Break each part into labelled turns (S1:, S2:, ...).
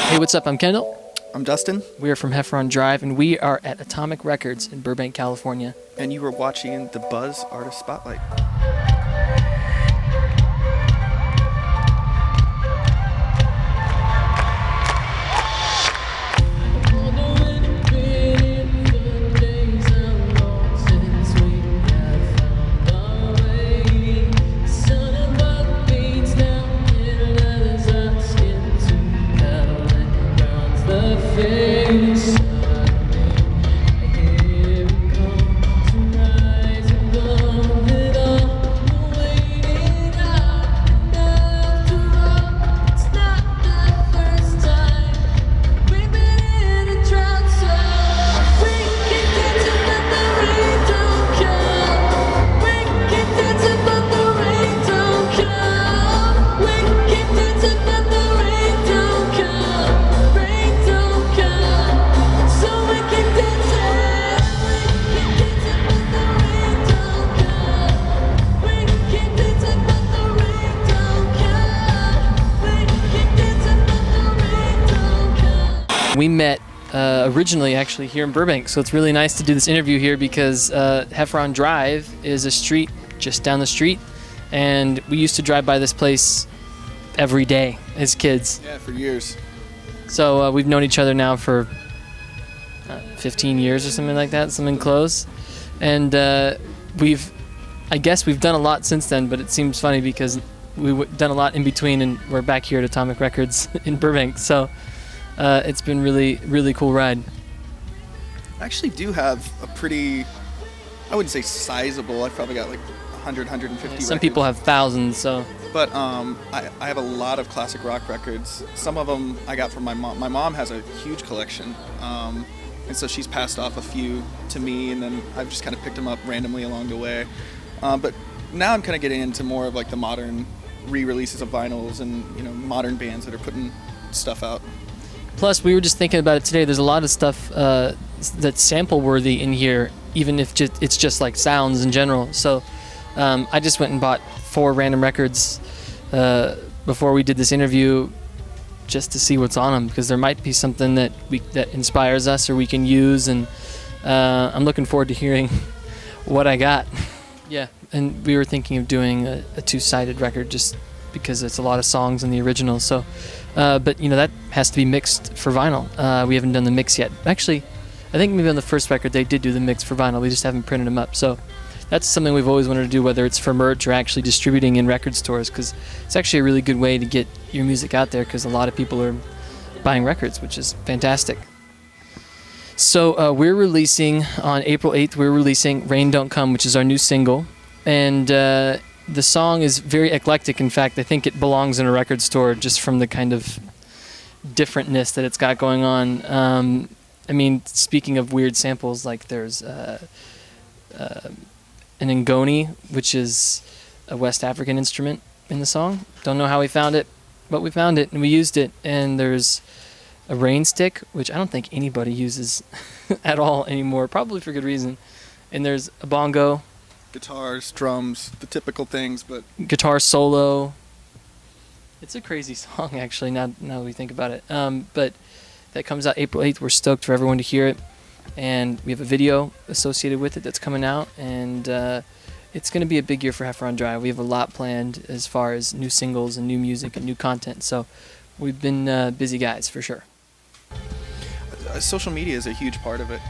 S1: Hey, what's up? I'm Kendall.
S2: I'm Dustin.
S1: We are from Heffron Drive, and we are at Atomic Records in Burbank, California.
S2: And you were watching the Buzz Artist Spotlight.
S1: We met originally actually here in Burbank, so it's really nice to do this interview here because Heffron Drive is a street just down the street, and we used to drive by this place every day as kids.
S2: Yeah, for years.
S1: So we've known each other now for 15 years or something like that, something close. And I guess we've done a lot since then, but it seems funny because we've done a lot in between, and we're back here at Atomic Records in Burbank. So it's been really, really cool ride.
S2: I actually do have a pretty, I wouldn't say sizable, I've probably got like 100, 150
S1: Some
S2: records.
S1: people have thousands, so.
S2: But I have a lot of classic rock records. Some of them I got from my mom. My mom has a huge collection, and so she's passed off a few to me, and then I've just kind of picked them up randomly along the way. But now I'm kind of getting into more of like the modern re-releases of vinyls and, you know, modern bands that are putting stuff out.
S1: Plus, we were just thinking about it today. There's a lot of stuff that's sample-worthy in here, even if it's just like sounds in general. So I just went and bought 4 random records before we did this interview, just to see what's on them, because there might be something that inspires us or we can use. And I'm looking forward to hearing what I got. Yeah, and we were thinking of doing a 2-sided record just because it's a lot of songs in the original. So. But, you know, that has to be mixed for vinyl. We haven't done the mix yet. Actually, I think maybe on the first record they did do the mix for vinyl. We just haven't printed them up. So that's something we've always wanted to do, whether it's for merch or actually distributing in record stores, because it's actually a really good way to get your music out there, because a lot of people are buying records, which is fantastic. So we're releasing, on April 8th, we're releasing Rain Don't Come, which is our new single. And the song is very eclectic. In fact, I think it belongs in a record store just from the kind of differentness that it's got going on. I mean, speaking of weird samples, like there's an ngoni, which is a West African instrument in the song. Don't know how we found it, but we found it and we used it. And there's a rain stick, which I don't think anybody uses at all anymore, probably for good reason. And there's a bongo.
S2: Guitars, drums, the typical things, but
S1: Guitar solo. It's a crazy song, actually, now that we think about it. But that comes out April 8th. We're stoked for everyone to hear it. And we have a video associated with it that's coming out. And it's going to be a big year for Heffron Drive. We have a lot planned as far as new singles and new music and new content. So we've been busy guys, for sure.
S2: social media is a huge part of it.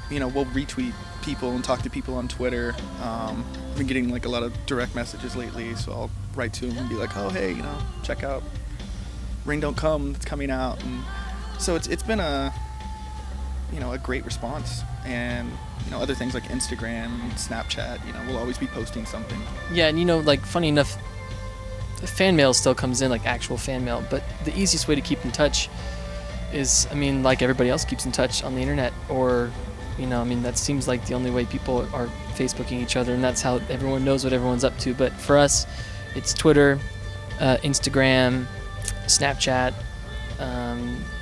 S2: You know, we'll retweet people and talk to people on Twitter. I've been getting like a lot of direct messages lately, so I'll write to them and be like, oh, hey, you know, check out Rain Don't Come, it's coming out. And so it's been a great response. And, you know, other things like Instagram, Snapchat, you know, we'll always be posting something.
S1: Yeah, and you know, like, funny enough, the fan mail still comes in, like actual fan mail, but the easiest way to keep in touch is, I mean, like everybody else keeps in touch on the internet, or, you know, I mean, that seems like the only way people are Facebooking each other, and that's how everyone knows what everyone's up to. But for us, it's Twitter, Instagram, Snapchat,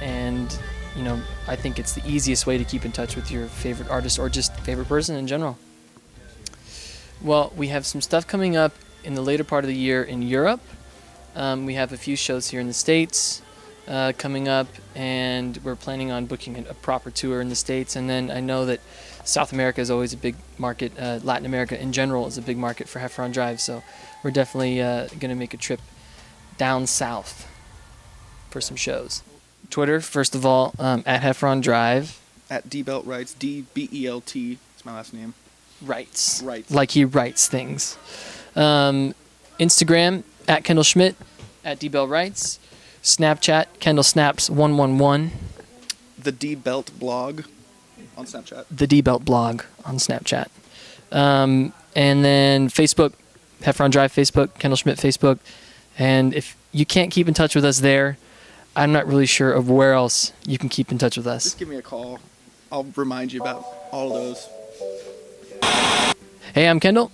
S1: and, you know, I think it's the easiest way to keep in touch with your favorite artist or just favorite person in general. Well, we have some stuff coming up in the later part of the year in Europe. We have a few shows here in the States. coming up, and we're planning on booking a proper tour in the States. And then I know that South America is always a big market. Latin America in general is a big market for Heffron Drive, so we're definitely going to make a trip down south for some shows. Twitter, first of all, at Heffron Drive.
S2: At D-Belt Writes, D-B-E-L-T, it's my last name.
S1: Writes.
S2: Writes.
S1: Like he writes things. Instagram, at Kendall Schmidt, at D-Belt Writes. Snapchat, Kendall Snaps 111.
S2: The D-Belt blog on Snapchat.
S1: The D-Belt blog on Snapchat. And then Facebook, Heffron Drive Facebook, Kendall Schmidt Facebook. And if you can't keep in touch with us there, I'm not really sure of where else you can keep in touch with us.
S2: Just give me a call. I'll remind you about all of those.
S1: Hey, I'm Kendall.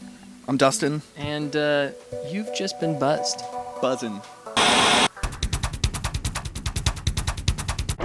S2: I'm Dustin.
S1: And you've just been buzzed.
S2: Buzzing.